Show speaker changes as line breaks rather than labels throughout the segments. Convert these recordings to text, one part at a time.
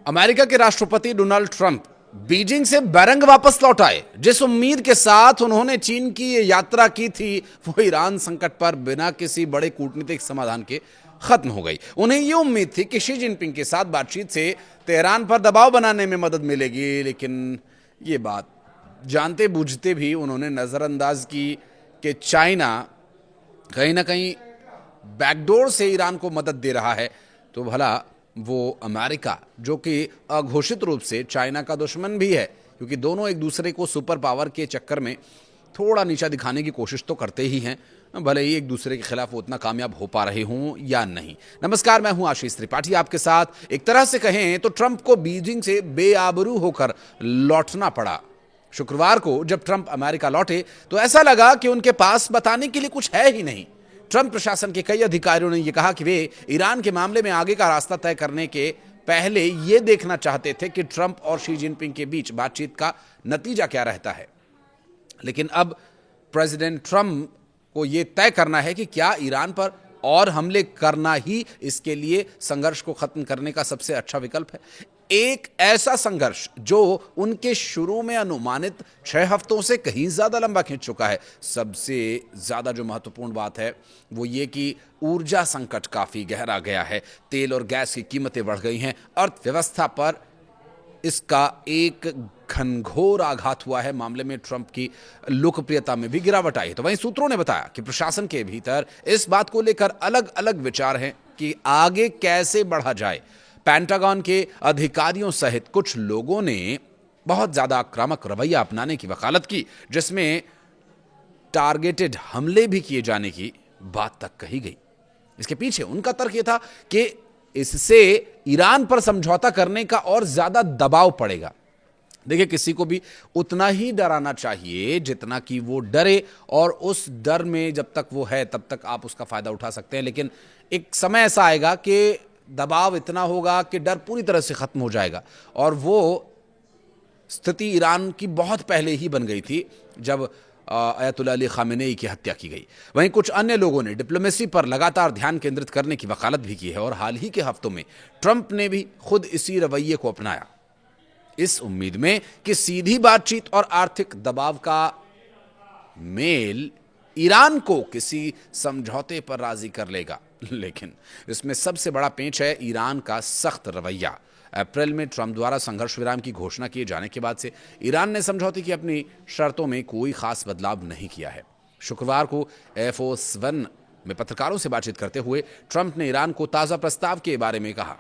America के राष्ट्रपति Donald Trump Beijing से बैरंग वापस लौट आए। जिस उम्मीद के साथ उन्होंने चीन की ये यात्रा की थी वो ईरान संकट पर बिना किसी बड़े कूटनीतिक समाधान के खत्म हो गई। उन्हें ये उम्मीद थी कि शी जिनपिंग के साथ बातचीत से तेहरान पर दबाव बनाने में मदद मिलेगी, लेकिन ये बात जानते बूझते भी उन्होंने नजरअंदाज की कि चाइना कहीं ना कहीं बैकडोर से ईरान को मदद दे रहा है, तो भला वो अमेरिका जो कि अघोषित रूप से चाइना का दुश्मन भी है, क्योंकि दोनों एक दूसरे को सुपर पावर के चक्कर में थोड़ा नीचा दिखाने की कोशिश तो करते ही हैं, भले ही एक दूसरे के खिलाफ वो उतना कामयाब हो पा रहे हों या नहीं। नमस्कार, मैं हूं आशीष त्रिपाठी आपके साथ। एक तरह से कहें तो ट्रंप को बीजिंग से बेआबरू होकर लौटना पड़ा। शुक्रवार को जब ट्रंप अमेरिका लौटे तो ऐसा लगा कि उनके पास बताने के लिए कुछ है ही नहीं। ट्रंप प्रशासन के कई अधिकारियों ने यह कहा कि वे ईरान के मामले में आगे का रास्ता तय करने के पहले यह देखना चाहते थे कि ट्रंप और शी जिनपिंग के बीच बातचीत का नतीजा क्या रहता है। लेकिन अब प्रेसिडेंट ट्रंप को यह तय करना है कि क्या ईरान पर और हमले करना ही इसके लिए संघर्ष को खत्म करने का सबसे अच्छा विकल्प है। एक ऐसा संघर्ष जो उनके शुरू में अनुमानित 6 हफ्तों से कहीं ज्यादा लंबा खींच चुका है। सबसे ज्यादा जो महत्वपूर्ण बात है वो ये कि ऊर्जा संकट काफी गहरा गया है। तेल और गैस की कीमतें बढ़ गई हैं। अर्थव्यवस्था पर इसका एक घनघोर आघात हुआ है। मामले में ट्रंप की लोकप्रियता में भी गिरावट आई है। तो वहीं सूत्रों ने बताया कि प्रशासन के भीतर इस बात को लेकर अलग अलग विचार हैं कि आगे कैसे बढ़ा जाए। पेंटागन के अधिकारियों सहित कुछ लोगों ने बहुत ज्यादा आक्रामक रवैया अपनाने की वकालत की, जिसमें टारगेटेड हमले भी किए जाने की बात तक कही गई। इसके पीछे उनका तर्क यह था कि इससे ईरान पर समझौता करने का और ज्यादा दबाव पड़ेगा। देखिए, किसी को भी उतना ही डराना चाहिए जितना कि वो डरे, और उस डर में जब तक वो है तब तक आप उसका फायदा उठा सकते हैं। लेकिन एक समय ऐसा आएगा कि दबाव इतना होगा कि डर पूरी तरह से खत्म हो जाएगा, और वो स्थिति ईरान की बहुत पहले ही बन गई थी जब अयतुल्लाह अली खामेनेई की हत्या की गई। वहीं कुछ अन्य लोगों ने डिप्लोमेसी पर लगातार ध्यान केंद्रित करने की वकालत भी की है, और हाल ही के हफ्तों में ट्रंप ने भी खुद इसी रवैये को अपनाया, इस उम्मीद में कि सीधी बातचीत और आर्थिक दबाव का मेल ईरान को किसी समझौते पर राजी कर लेगा। लेकिन इसमें सबसे बड़ा पेंच है ईरान का सख्त रवैया। अप्रैल में ट्रंप द्वारा संघर्ष विराम की घोषणा किए जाने के बाद से ईरान ने समझौते की अपनी शर्तों में कोई खास बदलाव नहीं किया है। शुक्रवार को एयरफोर्स 1 में पत्रकारों से बातचीत करते हुए ट्रंप ने ईरान को ताज़ा प्रस्ताव के बारे में कहा।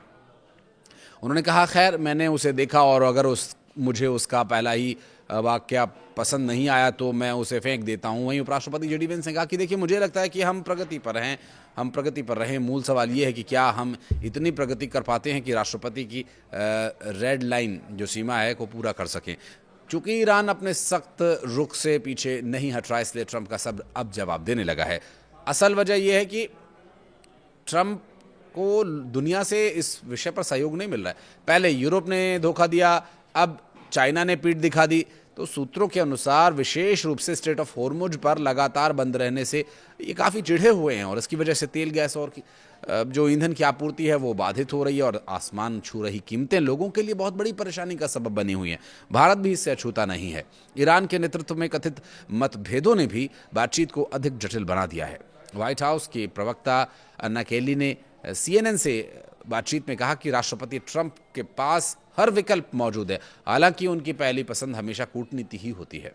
उन्होंने कहा, खैर मैंने उसे देखा और अगर मुझे उसका पहला ही वाक्य पसंद नहीं आया तो मैं उसे फेंक देता हूं। वहीं उपराष्ट्रपति जेडी वेंस ने कहा कि देखिए, मुझे लगता है कि हम प्रगति पर रहें। मूल सवाल ये है कि क्या हम इतनी प्रगति कर पाते हैं कि राष्ट्रपति की रेड लाइन जो सीमा है को पूरा कर सकें। चूंकि ईरान अपने सख्त रुख से पीछे नहीं हट रहा, इसलिए ट्रंप का सब अब जवाब देने लगा है। असल वजह यह है कि ट्रंप को दुनिया से इस विषय पर सहयोग नहीं मिल रहा है। पहले यूरोप ने धोखा दिया, अब चाइना ने पीठ दिखा दी। तो सूत्रों के अनुसार विशेष रूप से स्ट्रेट ऑफ हॉर्मुज पर लगातार बंद रहने से ये काफ़ी चिढ़े हुए हैं, और इसकी वजह से तेल, गैस और जो ईंधन की आपूर्ति है वो बाधित हो रही है, और आसमान छू रही कीमतें लोगों के लिए बहुत बड़ी परेशानी का सबब बनी हुई हैं। भारत भी इससे अछूता नहीं है। ईरान के नेतृत्व में कथित मतभेदों ने भी बातचीत को अधिक जटिल बना दिया है। व्हाइट हाउस के प्रवक्ता अन्ना केली ने CNN से बातचीत में कहा कि राष्ट्रपति ट्रंप के पास हर विकल्प मौजूद है, हालांकि उनकी पहली पसंद हमेशा कूटनीति ही होती है।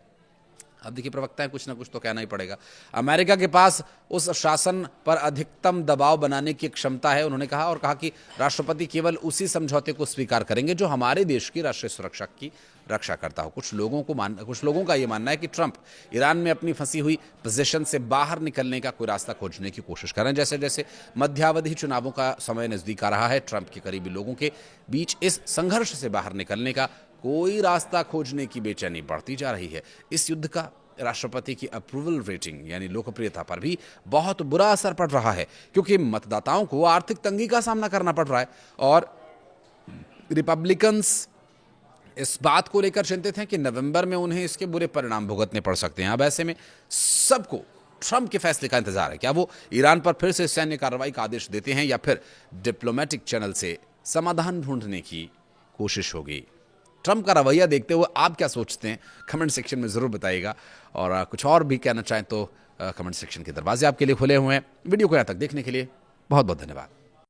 अब देखिए, प्रवक्ता है, कुछ ना कुछ तो कहना ही पड़ेगा। अमेरिका के पास उस शासन पर अधिकतम दबाव बनाने की क्षमता है, उन्होंने कहा, और कहा कि राष्ट्रपति केवल उसी समझौते को स्वीकार करेंगे जो हमारे देश की राष्ट्रीय सुरक्षा की रक्षा करता हो। कुछ लोगों का यह मानना है कि ट्रंप ईरान में अपनी फंसी हुई पोजीशन से बाहर निकलने का कोई रास्ता खोजने की कोशिश कर रहे हैं। जैसे जैसे मध्यावधि चुनावों का समय नजदीक आ रहा है, ट्रंप के करीबी लोगों के बीच इस संघर्ष से बाहर निकलने का कोई रास्ता खोजने की बेचैनी बढ़ती जा रही है। इस युद्ध का राष्ट्रपति की अप्रूवल रेटिंग यानी लोकप्रियता पर भी बहुत बुरा असर पड़ रहा है, क्योंकि मतदाताओं को आर्थिक तंगी का सामना करना पड़ रहा है, और रिपब्लिकन्स इस बात को लेकर चिंतित हैं कि नवंबर में उन्हें इसके बुरे परिणाम भुगतने पड़ सकते हैं। अब ऐसे में सबको ट्रंप के फैसले का इंतजार है। क्या वो ईरान पर फिर से सैन्य कार्रवाई का आदेश देते हैं, या फिर डिप्लोमेटिक चैनल से समाधान ढूंढने की कोशिश होगी। ट्रंप का रवैया देखते हुए आप क्या सोचते हैं, कमेंट सेक्शन में ज़रूर बताइएगा। और कुछ और भी कहना चाहें तो कमेंट सेक्शन के दरवाजे आपके लिए खुले हुए हैं। वीडियो को यहाँ तक देखने के लिए बहुत बहुत धन्यवाद।